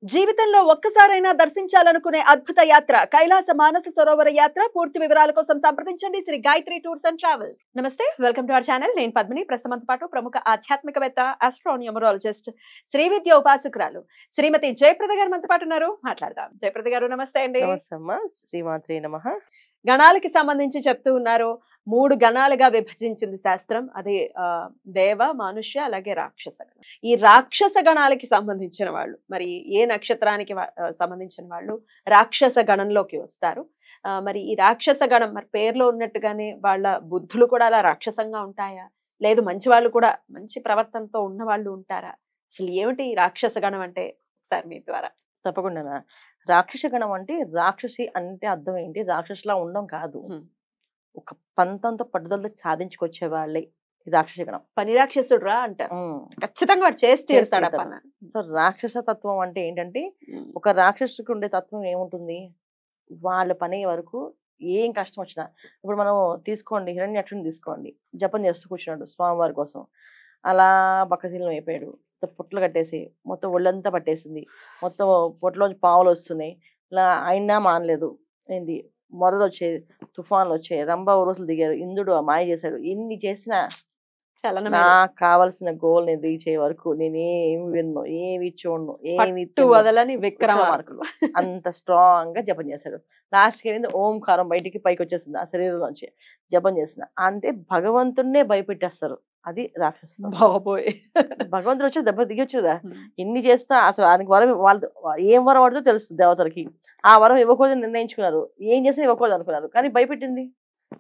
జీవితంలో ఒక్కసారైనా దర్శించాలనుకునే అద్భుత యాత్ర కైలాస మానస సరోవర యాత్ర. పూర్తి వివరాల కోసం సంప్రదించండి Shri Gayatri tours and travels. నమస్తే, వెల్కమ్ టు అవర్ ఛానల్. నేను పద్మిని. ప్రస్తుతంతో పాటు ప్రముఖ ఆధ్యాత్మికవేత్త, ఆస్ట్రోన్యూమరాలజిస్ట్, శ్రీ విద్య ఉపాసకురాలు శ్రీమతి జయప్రద గారు మనతో పాటు ఉన్నారు. మాట్లాడదాం. జయప్రద గారు నమస్తే అండి. నమస్తే అమ్మా, శ్రీమాత్రే నమః. గణాలకి సంబంధించి చెప్తూ ఉన్నారు. 3 గణాలుగా విభజించింది శాస్త్రం. అది దేవ, మనుష్య, అలాగే రాక్షస గణం. ఈ రాక్షస గణాలకి సంబంధించిన వాళ్ళు మరి ఏ నక్షత్రానికి సంబంధించిన వాళ్ళు రాక్షస గణంలోకి వస్తారు. మరి ఈ రాక్షస గణం మరి పేర్లో ఉన్నట్టుగానే వాళ్ళ బుద్ధులు కూడా అలా రాక్షసంగా ఉంటాయా, లేదు మంచి వాళ్ళు కూడా మంచి ప్రవర్తనతో ఉన్న వాళ్ళు ఉంటారా? అసలు ఏమిటి ఈ రాక్షస గణం అంటే ఒకసారి మీ ద్వారా. తప్పకుండా. రాక్షస గణం అంటే రాక్షసి అంటే అర్థం ఏంటి? రాక్షసులా ఉండడం కాదు, ఒక పంతంతో పట్టుదలతో సాధించుకొచ్చే వాళ్ళే ఈ రాక్షస గణం. పని రాక్షసుడు రా అంటారు. ఖచ్చితంగా వాడు చేసి తీరుతాడు. సో రాక్షస తత్వం అంటే ఏంటంటే, ఒక రాక్షసుడికి ఉండే తత్వం ఏముంటుంది? వాళ్ళ పని వరకు ఏం కష్టం వచ్చినా, ఇప్పుడు మనం తీసుకోండి, హిరణ్యాక్షుని తీసుకోండి, జపం చేస్తూ కూర్చున్నాడు స్వామివారి కోసం. అలా బక్కశీలం అయిపోయాడు, పుట్లు కట్టేసి మొత్తం ఒళ్ళంతా పట్టేసింది, మొత్తం పొట్టలోంచి పావులు వస్తున్నాయి. ఇలా అయినా మానలేదు. ఏంది మొరలు వచ్చాయి, తుఫాన్లు వచ్చాయి, రంభ ఉరుసులు దిగారు, ఇంద్రుడు మాయ చేశాడు. ఎన్ని చేసినా నాకు కావలసిన గోల్ నేను రీచ్ అయ్యే వరకు నేనేమి విన్ను, ఏమి చూడను, ఏమి వదలని విక్రమార్కులు అంత స్ట్రాంగ్ గా జపం చేశాడు. లాస్ట్ కి ఏమైంది? ఓంకారం బయటికి పైకి వచ్చేసింది ఆ శరీరం నుంచి. జపం చేసిన అంటే భగవంతుడినే భయపెట్టేస్తారు. అది రాక్షస. బాబోయ్, భగవంతుడు వచ్చి దెబ్బ దిగొచ్చుదా? ఎన్ని చేస్తా అసలు ఆయనకి వరం వాళ్ళు ఏం వరం వాడితో తెలుస్తుంది దేవతలకి. ఆ వరం ఇవ్వకూడదని నిర్ణయించుకున్నారు, ఏం చేస్తే ఇవ్వకూడదు అనుకున్నారు, కానీ భయపెట్టింది.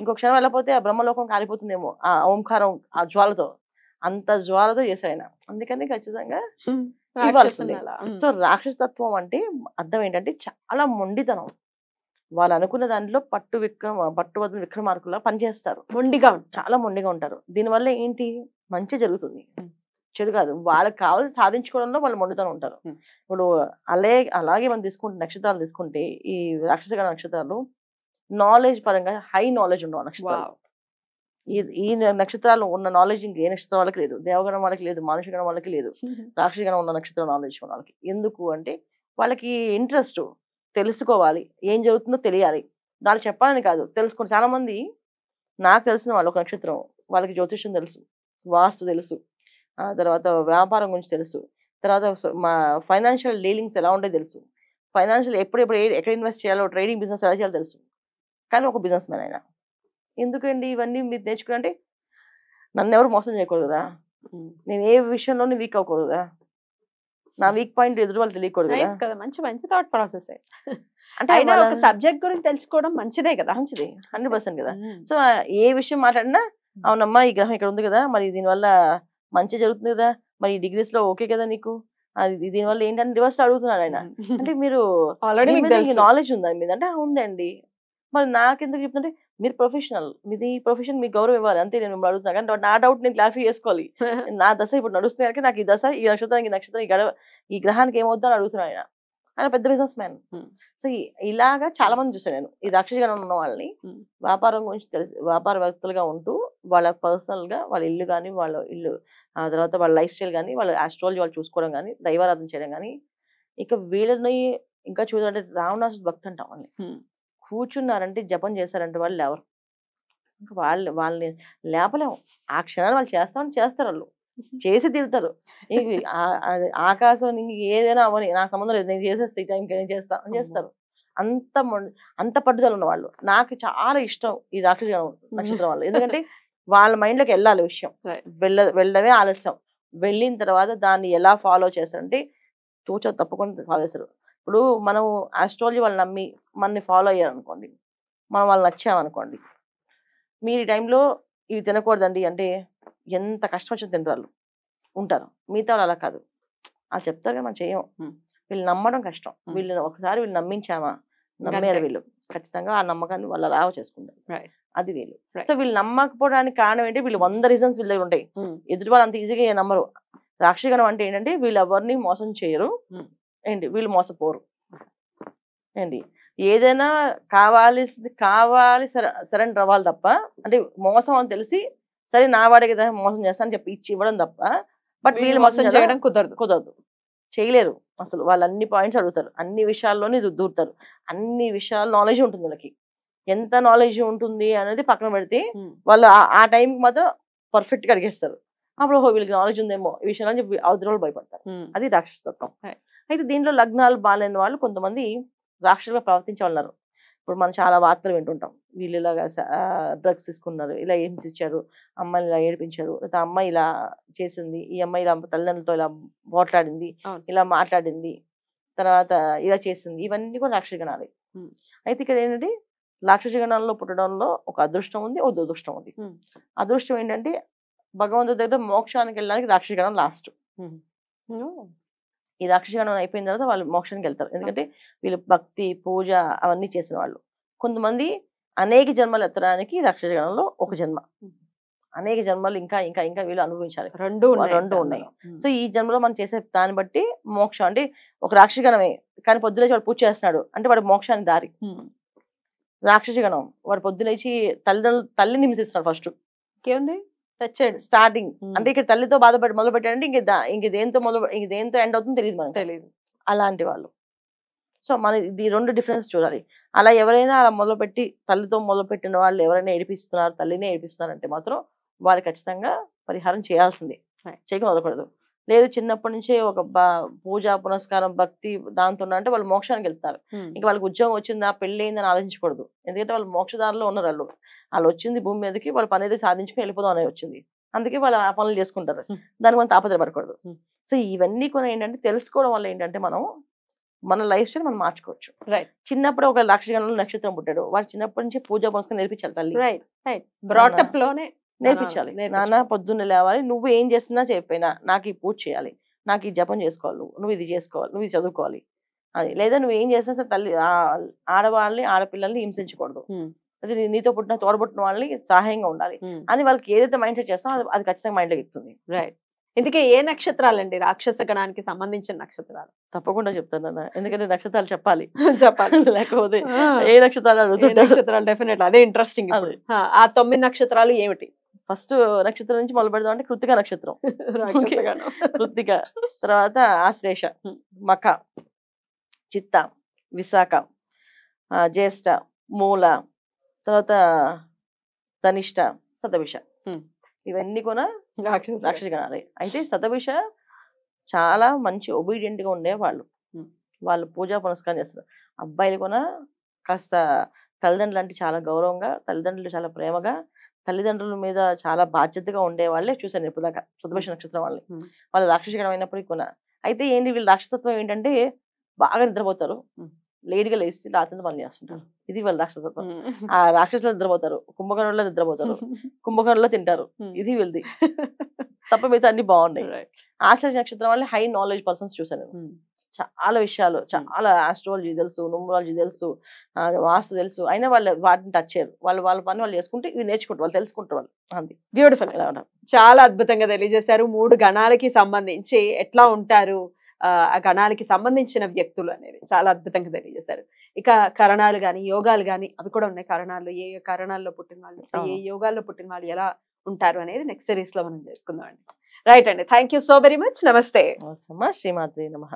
ఇంకో క్షణం వెళ్ళకపోతే ఆ బ్రహ్మలోకం కాలిపోతుందేమో ఆ ఓంకారం, ఆ జ్వాలతో. అంత జ్వాలతో చేశాడు ఆయన. అందుకని ఖచ్చితంగా ఇవ్వాల్సింది. సో రాక్షసత్వం అంటే అర్థం ఏంటంటే చాలా మొండితనం. వాళ్ళు అనుకున్న దాంట్లో పట్టువదల విక్రమార్కులా పనిచేస్తారు. మొండిగా చాలా మొండిగా ఉంటారు. దీనివల్ల ఏంటి? మంచి జరుగుతుంది, చెడు కాదు. వాళ్ళకి కావాల్సి సాధించుకోవడంలో వాళ్ళు మొండితనం ఉంటారు. ఇప్పుడు అలాగే మనం తీసుకుంటే నక్షత్రాలు తీసుకుంటే, ఈ రాక్షస నక్షత్రాలు నాలెడ్జ్ పరంగా హై నాలెడ్జ్ ఉండవు నక్షత్రాలు. ఈ నక్షత్రాలు ఉన్న నాలెడ్జ్ ఇంక ఏ నక్షత్రం వాళ్ళకి లేదు. దేవగణం వాళ్ళకి లేదు, మనుషు గణం వాళ్ళకి లేదు, రాక్షస గణం ఉన్న నక్షత్రం నాలెడ్జ్ వాళ్ళకి. ఎందుకు అంటే వాళ్ళకి ఇంట్రెస్ట్, తెలుసుకోవాలి, ఏం జరుగుతుందో తెలియాలి. దాన్ని చెప్పాలని కాదు, తెలుసుకోండి. చాలా మంది నాకు తెలిసిన వాళ్ళు ఒక నక్షత్రం, వాళ్ళకి జ్యోతిష్యం తెలుసు, వాస్తు తెలుసు, తర్వాత వ్యాపారం గురించి తెలుసు, తర్వాత మా ఫైనాన్షియల్ డీలింగ్స్ ఎలా ఉంటాయో తెలుసు, ఫైనాన్షియల్ ఎప్పుడు ఎక్కడ ఇన్వెస్ట్ చేయాలో, ట్రేడింగ్ బిజినెస్ ఎలా చేయాలో తెలుసు. కానీ ఒక బిజినెస్ మ్యాన్ అయినా ఎందుకండి ఇవన్నీ మీరు నేర్చుకుంటే? నన్ను ఎవరు మోసం చేయకూడదురా, నేను ఏ విషయంలోనే వీక్ అవ్వకూడదురా, నా వీక్ పాయింట్ ఎదురు వాళ్ళు తెలియకూడదు కదా. మంచి మంచి థాట్ ప్రాసెస్. అంటే ఒక సబ్జెక్ట్ గురించి తెలుసుకోవడం మంచిదే కదా. మంచిది, 100% కదా. సో ఏ విషయం మాట్లాడినా అవునమ్మా ఈ గ్రహం ఇక్కడ ఉంది కదా, మరి దీనివల్ల మంచి జరుగుతుంది కదా, మరి ఈ డిగ్రీస్ లో ఓకే కదా నీకు, అది దీనివల్ల ఏంటని రివర్స్ అడుగుతున్నాడు ఆయన. అంటే మీరు నాలెడ్జ్ ఉందా మీద అంటే ఉందండి, మరి నాకెందుకు చెప్తుంటే మీరు ప్రొఫెషనల్, మీది ప్రొఫెషన్, మీకు గౌరవం ఇవ్వాలి అంతే. నేను మిమ్మల్ని అడుగుతున్నా కానీ నా డౌట్ నేను క్లారిఫై చేసుకోవాలి. నా దశ ఇప్పుడు నడుస్తుంది కనుక నాకు ఈ దశ, ఈ నక్షత్రానికి, ఈ నక్షత్రం, ఈ గ్రహానికి ఏమవుద్దో అని అడుగుతున్నాను ఆయన. ఆయన పెద్ద బిజినెస్ మ్యాన్. సో ఇలాగా చాలా మంది చూసాను నేను ఈ రాక్షస గణం ఉన్న వాళ్ళని. వ్యాపారం గురించి తెలిసి వ్యాపారవేత్తలుగా ఉంటూ వాళ్ళ పర్సనల్ గా వాళ్ళ ఇల్లు కానీ, వాళ్ళ ఇల్లు ఆ తర్వాత వాళ్ళ లైఫ్ స్టైల్ కానీ, వాళ్ళ ఆస్ట్రాలజీ వాళ్ళు చూసుకోవడం కానీ, దైవారాధన చేయడం కానీ. ఇక వీళ్ళని ఇంకా చూడాలంటే రావణాసుడు భక్తి అంటాం వాళ్ళని. కూర్చున్నారంటే జపం చేశారంటే వాళ్ళు ఎవరు? ఇంకా వాళ్ళని లేపలేము. ఆ క్షణాలు వాళ్ళు చేస్తామని చేస్తారు, వాళ్ళు చేసి తీరుతారు. ఆకాశం ఏదైనా అవని నాకు సంబంధం లేదు, నేను చేసేస్తా, ఈ టైంకి నేను చేస్తా అని చేస్తారు. అంత పట్టుదల ఉన్న వాళ్ళు. నాకు చాలా ఇష్టం ఈ రాక్షస నక్షత్రం వాళ్ళు. ఎందుకంటే వాళ్ళ మైండ్లోకి వెళ్ళాలి విషయం, వెళ్ళడమే ఆలస్యం. వెళ్ళిన తర్వాత దాన్ని ఎలా ఫాలో చేస్తారంటే తప్పకుండా ఫాలో చేస్తారు. ఇప్పుడు మనం ఆస్ట్రాలజీ వాళ్ళు నమ్మి మనని ఫాలో అయ్యారనుకోండి, మనం వాళ్ళు నచ్చామనుకోండి, మీరు ఈ టైంలో ఇవి తినకూడదండి అంటే ఎంత కష్టం వచ్చిన తింటారు ఉంటారు. మిగతా వాళ్ళు అలా కాదు, వాళ్ళు చెప్తారు కానీ మనం చేయము. వీళ్ళు నమ్మడం కష్టం. ఒకసారి వీళ్ళు నమ్మించామా, నమ్మేరు వీళ్ళు ఖచ్చితంగా ఆ నమ్మకాన్ని వాళ్ళు అలా చేసుకుంటారు. అది వీళ్ళు. సో వీళ్ళు నమ్మకపోవడానికి కారణం ఏంటి? వీళ్ళు 100 రీజన్స్ వీళ్ళ ఉంటాయి. ఎదుటి వాళ్ళు అంత ఈజీగా నమ్మరు. రాక్షసగణం అంటే ఏంటంటే వీళ్ళు ఎవరిని మోసం చేయరు, ఏంటి వీళ్ళు మోసపోరు. ఏంటి ఏదైనా కావాలి సరెండర్ అవ్వాలి తప్ప, అంటే మోసం అని తెలిసి సరే నా వాడే కదా మోసం చేస్తాను చెప్పి ఇచ్చి ఇవ్వడం తప్ప, బట్ వీళ్ళు మోసం చేయడం కుదరదు. చేయలేరు అసలు. వాళ్ళు అన్ని పాయింట్స్ అడుగుతారు, అన్ని విషయాల్లోనే దూరుతారు, అన్ని విషయాలు నాలెడ్జ్ ఉంటుంది వాళ్ళకి. ఎంత నాలెడ్జ్ ఉంటుంది అనేది పక్కన పెడితే వాళ్ళు ఆ టైంకి మాత్రం పర్ఫెక్ట్ గా అడిగేస్తారు. అప్పుడు వీళ్ళకి నాలెడ్జ్ ఉందేమో ఈ విషయంలో అని చెప్పి అవతల వాళ్ళు భయపడతారు. అది రాక్షసత్వం. అయితే దీంట్లో లగ్నాలు బాగాలేని వాళ్ళు కొంతమంది రాక్షసులుగా ప్రవర్తించే వాళ్ళు. ఇప్పుడు మనం చాలా వార్తలు వింటుంటాం, వీళ్ళు ఇలాగా డ్రగ్స్ తీసుకున్నారు, ఇలా హింసించారు, అమ్మాయిని ఇలా ఏడిపించారు, లేదా అమ్మాయి ఇలా చేసింది, ఈ అమ్మాయి ఇలా తల్లిదండ్రులతో ఇలా పోట్లాడింది, ఇలా మాట్లాడింది, తర్వాత ఇలా చేసింది, ఇవన్నీ కూడా రాక్షస గణాలే. అయితే ఇక్కడ ఏంటంటే రాక్షస గణాల్లో పుట్టడంలో ఒక అదృష్టం ఉంది, ఒక దురదృష్టం ఉంది. అదృష్టం ఏంటంటే భగవంతుడి దగ్గర మోక్షానికి వెళ్ళడానికి రాక్షస గణం లాస్ట్. ఈ రాక్షసగణం అయిపోయిన తర్వాత వాళ్ళు మోక్షానికి వెళ్తారు. ఎందుకంటే వీళ్ళు భక్తి పూజ అవన్నీ చేసిన వాళ్ళు. కొంతమంది అనేక జన్మలు ఎత్తడానికి రాక్షసగణంలో ఒక జన్మ, అనేక జన్మలు ఇంకా ఇంకా ఇంకా వీళ్ళు అనుభవించాలి. రెండు ఉన్నాయి. సో ఈ జన్మలో మనం చేసే దాన్ని బట్టి మోక్షం. అంటే ఒక రాక్షసగణమే కానీ పొద్దులేచి వాడు పూజ చేస్తున్నాడు అంటే వాడు మోక్షానికి దారి. రాక్షసగణం వాడు పొద్దులేచి తల్లిని హింసిస్తున్నాడు ఫస్ట్, ఇంకేముంది తెచ్చాడు స్టార్టింగ్. అంటే ఇక్కడ తల్లితో మొదలు పెట్టాడంటే ఇంక దేంతో ఎండ్ అవుతుందో తెలియదు మనకు, తెలియదు. అలాంటి వాళ్ళు. సో మన ఇది రెండు డిఫరెన్స్ చూడాలి. అలా ఎవరైనా అలా మొదలుపెట్టి తల్లితో మొదలుపెట్టిన వాళ్ళు ఎవరైనా ఏడిపిస్తున్నారు, తల్లినే ఏడిపిస్తున్నారంటే మాత్రం వాళ్ళు ఖచ్చితంగా పరిహారం చేయాల్సిందే, చేయక వదలకూడదు. లేదు చిన్నప్పటి నుంచే ఒక పూజ పునస్కారం భక్తి దాంతో అంటే వాళ్ళు మోక్షానికి వెళ్తారు. ఇంకా వాళ్ళకి ఉద్యోగం వచ్చిందా పెళ్లి అయిందని ఆలోచించకూడదు. ఎందుకంటే వాళ్ళు మోక్షదారులో ఉన్నారు. వాళ్ళు వచ్చింది భూమి మీదకి వాళ్ళ పని ఏదో సాధించుకుని వెళ్ళిపోదాం అనేది వచ్చింది. అందుకే వాళ్ళు ఆ పనులు చేసుకుంటారు, దానికి మనం తాపత్రపడకూడదు. సో ఇవన్నీ కూడా ఏంటంటే తెలుసుకోవడం వల్ల ఏంటంటే మనం మన లైఫ్ స్టైల్ మనం మార్చుకోవచ్చు. చిన్నప్పుడు ఒక రాక్షసగణంలో నక్షత్రం పుట్టాడు, వాడు చిన్నప్పటి నుంచి పూజ పునస్కారం నేర్పించాలి తల్లి, బ్రాటప్ లోనే నేర్పించాలి. నాన్న పొద్దున్న లేవాలి, నువ్వు ఏం చేస్తున్నా చెప్పినా నాకు ఈ పూజ చేయాలి, నాకు ఈ జపం చేసుకోవాలి, నువ్వు ఇది చేసుకోవాలి, నువ్వు ఇది చదువుకోవాలి అది. లేదా నువ్వు ఏం చేసినా సరే తల్లి ఆడవాళ్ళని ఆడపిల్లల్ని హింసించకూడదు, అది నీతో పుట్టిన తోడబుట్టిన వాళ్ళని సహాయంగా ఉండాలి అని వాళ్ళకి ఏదైతే మైండ్ సెట్ చేస్తామో అది ఖచ్చితంగా మైండ్ లో ఎక్కుతుంది. రైట్. ఇందుకే ఏ నక్షత్రాలండి రాక్షస గణానికి సంబంధించిన నక్షత్రాలు? తప్పకుండా చెప్తాను అన్న, ఎందుకంటే నక్షత్రాలు చెప్పాలి చెప్పాలి లేకపోతే ఏ నక్షత్రాలు అడుగుతారు. నక్షత్రాలు డెఫినెట్ అదే ఇంట్రెస్టింగ్. ఆ 9 నక్షత్రాలు ఏమిటి? ఫస్ట్ నక్షత్రం నుంచి మొదలు పెడదాం అంటే కృత్తిక నక్షత్రం. కృత్తిక తర్వాత ఆశ్లేష, మఖ, చిత్త, విశాఖ, జ్యేష్ఠ, మూల, తర్వాత ధనిష్ట, శతభిష. ఇవన్నీ కూడా రాక్షస గణాలే. అయితే శతభిష చాలా మంచి ఒబీడియంట్ గా ఉండేవాళ్ళు, వాళ్ళు పూజా పునస్కారం చేస్తారు. అబ్బాయిలు కూడా కాస్త తల్లిదండ్రులు అంటే చాలా గౌరవంగా, తల్లిదండ్రులు చాలా ప్రేమగా, తల్లిదండ్రుల మీద చాలా బాధ్యతగా ఉండే వాళ్ళే చూశాను ఇప్పుడు దాకా శతభిష నక్షత్రం వాళ్ళని. వాళ్ళు రాక్షసగణం అయినప్పటికీ కూడా. అయితే ఏంటి వీళ్ళు రాక్షసత్వం ఏంటంటే బాగా నిద్రపోతారు, లేట్గా లేచి రాత్రి పనులు చేస్తుంటారు. ఇది వాళ్ళ రాక్షసత్వం. ఆ రాక్షసులు నిద్రపోతారు, కుంభకర్ణుల్లో నిద్రపోతారు, కుంభకర్ణుల్లో తింటారు. ఇది వీళ్ళది తప్ప మిగతా అన్ని బాగున్నాయి. ఆశ్లేష నక్షత్రం వల్ల హై నాలెడ్జ్ పర్సన్స్ చూసాను. చాలా విషయాలు, చాలా ఆస్ట్రాలజీ తెలుసు, న్యూమరాలజీ తెలుసు, వాస్తు తెలుసు, అయినా వాళ్ళు వాటిని టచ్ చేయరు. వాళ్ళ పని వాళ్ళు చేసుకుంటే ఇవి నేర్చుకుంటారు, వాళ్ళు తెలుసుకుంటారు. వాళ్ళు అంతే. బ్యూటిఫుల్. చాలా అద్భుతంగా తెలియజేశారు. 3 గణాలకి సంబంధించి ఎట్లా ఉంటారు ఆ గణాలకి సంబంధించిన వ్యక్తులు అనేది చాలా అద్భుతంగా తెలియజేశారు. ఇక కరణాలు కానీ యోగాలు కానీ అవి కూడా ఉన్నాయి. కరణాలు ఏ కరణాల్లో పుట్టిన వాళ్ళు, ఏ యోగాల్లో పుట్టిన వాళ్ళు ఎలా ఉంటారు అనేది నెక్స్ట్ సిరీస్ లో మనం చేసుకుందాం అండి. రైట్ అండి, thank you so very much. నమస్తే. శ్రీమాత్రే నమః.